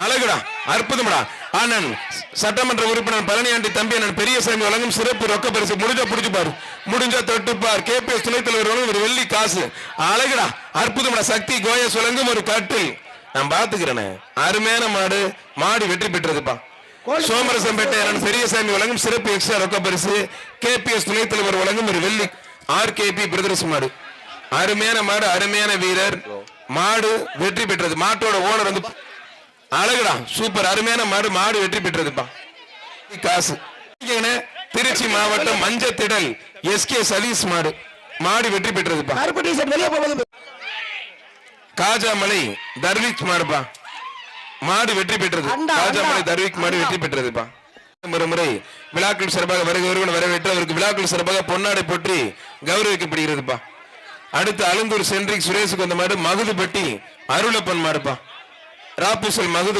அழகுடா, அற்புதம்டா. அண்ணன் சட்டமன்ற உறுப்பினர் பழனியாண்டி தம்பி அண்ணன் பெரியசாமி வழங்கும் சிறப்பு ரொக்க பரிசு. முடிஞ்சா புடிச்சு பாரு, முடிஞ்சா தொட்டுப்பார். கேபிஎஸ் துணைத் தலைவர் வழங்கும் ஒரு வெள்ளி காசு. அழகுடா, அற்புதம்டா. சக்தி கோயஸ் வழங்கும் ஒரு கட்டில். நான் பாத்துக்கிறேன். அருமையான மாடு, மாடு வெற்றி பெற்றதுப்பா. சோமரசம்பேட்டை அண்ணன் பெரியசாமி வழங்கும் சிறப்பு எக்ஸ்ட்ரா ரொக்க பரிசு. கேபிஎஸ் துணைத் தலைவர் வழங்கும் ஒரு வெள்ளி. ஆர்கேபி பிரதர்ஸ் மாடு. அருமையான மாடு, அருமையான வீரர். மாடு வெற்றி பெற்றது. மாட்டோட ஓனர் வந்து அழகுடா, சூப்பர். அருமையான மாடு, மாடு வெற்றி பெற்றதுப்பா. காசு. திருச்சி மாவட்டம் மஞ்சத்திடல் எஸ்கே சதீஷ் மாடு, மாடு வெற்றி பெற்றதுப்பா. காஜாமலை தர்விக் மாடுப்பா, மாடு வெற்றி பெற்றது. காஜாமலை தர்விக் மாடு வெற்றி பெற்றதுப்பா. முறை விழாக்கள் சிறப்பாக வருகிறவர்கள் வரவேற்று அவருக்கு விழாக்கள் சிறப்பாக பொன்னாடை போற்றி கௌரவிக்கப்படுகிறதுப்பா. அடுத்து அலந்தூர் சென்ட்ரிக் சுரேஷுக்கு வந்த மாடு மகுதுபட்டி அருளப்பன் மாடுப்பா. ராப்பூசல் மகுது